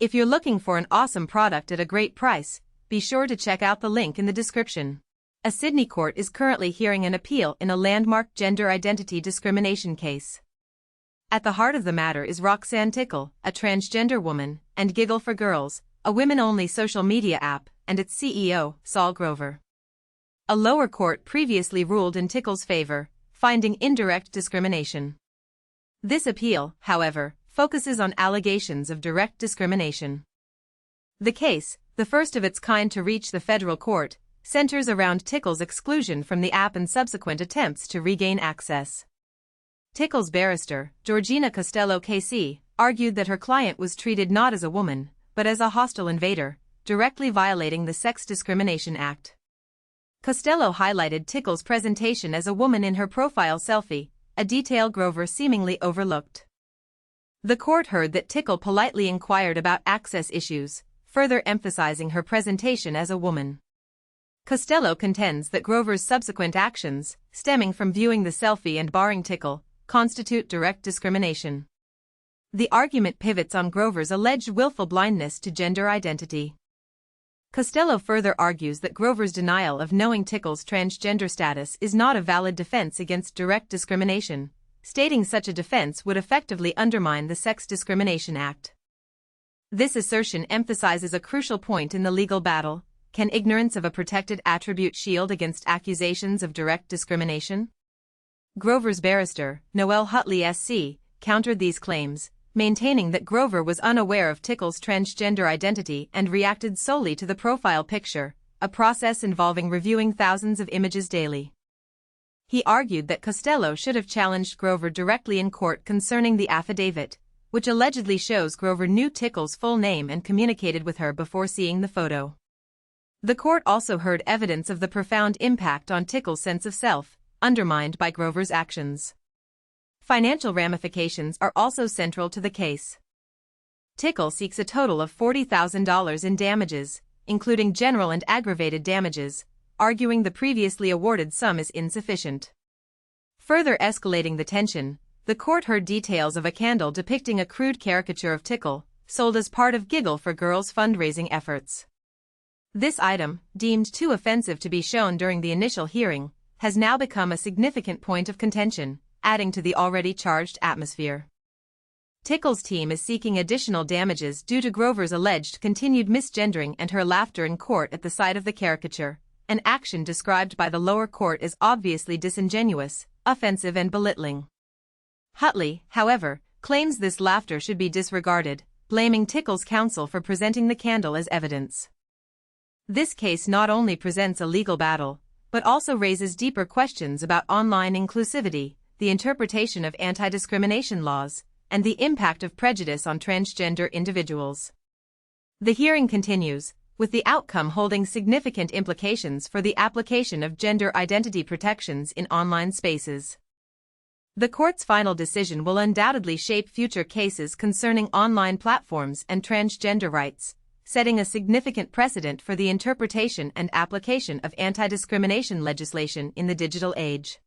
If you're looking for an awesome product at a great price, be sure to check out the link in the description. A Sydney court is currently hearing an appeal in a landmark gender identity discrimination case. At the heart of the matter is Roxanne Tickle, a transgender woman, and Giggle for Girls, a women-only social media app, and its CEO, Sall Grover. A lower court previously ruled in Tickle's favor, finding indirect discrimination. This appeal, however, focuses on allegations of direct discrimination. The case, the first of its kind to reach the federal court, centers around Tickle's exclusion from the app and subsequent attempts to regain access. Tickle's barrister, Georgina Costello KC, argued that her client was treated not as a woman, but as a hostile invader, directly violating the Sex Discrimination Act. Costello highlighted Tickle's presentation as a woman in her profile selfie, a detail Grover seemingly overlooked. The court heard that Tickle politely inquired about access issues, further emphasizing her presentation as a woman. Costello contends that Grover's subsequent actions, stemming from viewing the selfie and barring Tickle, constitute direct discrimination. The argument pivots on Grover's alleged willful blindness to gender identity. Costello further argues that Grover's denial of knowing Tickle's transgender status is not a valid defense against direct discrimination, stating such a defense would effectively undermine the Sex Discrimination Act. This assertion emphasizes a crucial point in the legal battle: can ignorance of a protected attribute shield against accusations of direct discrimination? Grover's barrister, Noel Hutley SC, countered these claims, maintaining that Grover was unaware of Tickle's transgender identity and reacted solely to the profile picture, a process involving reviewing thousands of images daily. He argued that Costello should have challenged Grover directly in court concerning the affidavit, which allegedly shows Grover knew Tickle's full name and communicated with her before seeing the photo. The court also heard evidence of the profound impact on Tickle's sense of self, undermined by Grover's actions. Financial ramifications are also central to the case. Tickle seeks a total of $40,000 in damages, including general and aggravated damages, arguing the previously awarded sum is insufficient. Further escalating the tension, the court heard details of a candle depicting a crude caricature of Tickle, sold as part of Giggle for Girls' fundraising efforts. This item, deemed too offensive to be shown during the initial hearing, has now become a significant point of contention, adding to the already charged atmosphere. Tickle's team is seeking additional damages due to Grover's alleged continued misgendering and her laughter in court at the sight of the caricature, an action described by the lower court as obviously disingenuous, offensive and belittling. Hutley, however, claims this laughter should be disregarded, blaming Tickle's counsel for presenting the candle as evidence. This case not only presents a legal battle, but also raises deeper questions about online inclusivity, the interpretation of anti-discrimination laws, and the impact of prejudice on transgender individuals. The hearing continues, with the outcome holding significant implications for the application of gender identity protections in online spaces. The court's final decision will undoubtedly shape future cases concerning online platforms and transgender rights, setting a significant precedent for the interpretation and application of anti-discrimination legislation in the digital age.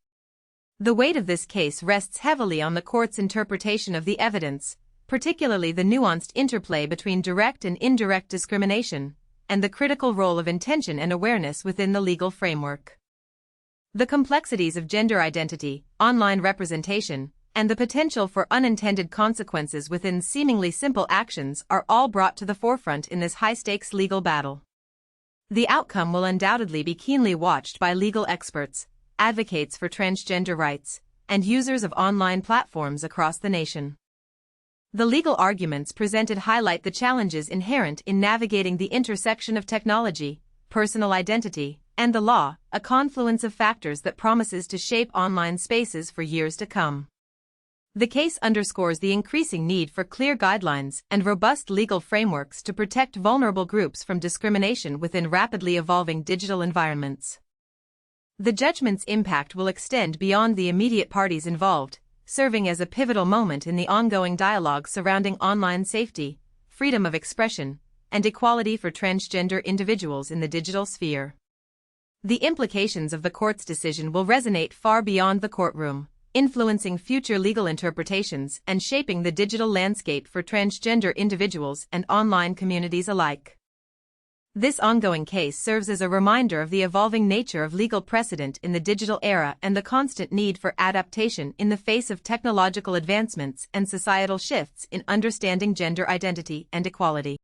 The weight of this case rests heavily on the court's interpretation of the evidence, particularly the nuanced interplay between direct and indirect discrimination, and the critical role of intention and awareness within the legal framework. The complexities of gender identity, online representation, and the potential for unintended consequences within seemingly simple actions are all brought to the forefront in this high-stakes legal battle. The outcome will undoubtedly be keenly watched by legal experts, advocates for transgender rights, and users of online platforms across the nation. The legal arguments presented highlight the challenges inherent in navigating the intersection of technology, personal identity, and the law, a confluence of factors that promises to shape online spaces for years to come. The case underscores the increasing need for clear guidelines and robust legal frameworks to protect vulnerable groups from discrimination within rapidly evolving digital environments. The judgment's impact will extend beyond the immediate parties involved, serving as a pivotal moment in the ongoing dialogue surrounding online safety, freedom of expression, and equality for transgender individuals in the digital sphere. The implications of the court's decision will resonate far beyond the courtroom, influencing future legal interpretations and shaping the digital landscape for transgender individuals and online communities alike. This ongoing case serves as a reminder of the evolving nature of legal precedent in the digital era and the constant need for adaptation in the face of technological advancements and societal shifts in understanding gender identity and equality.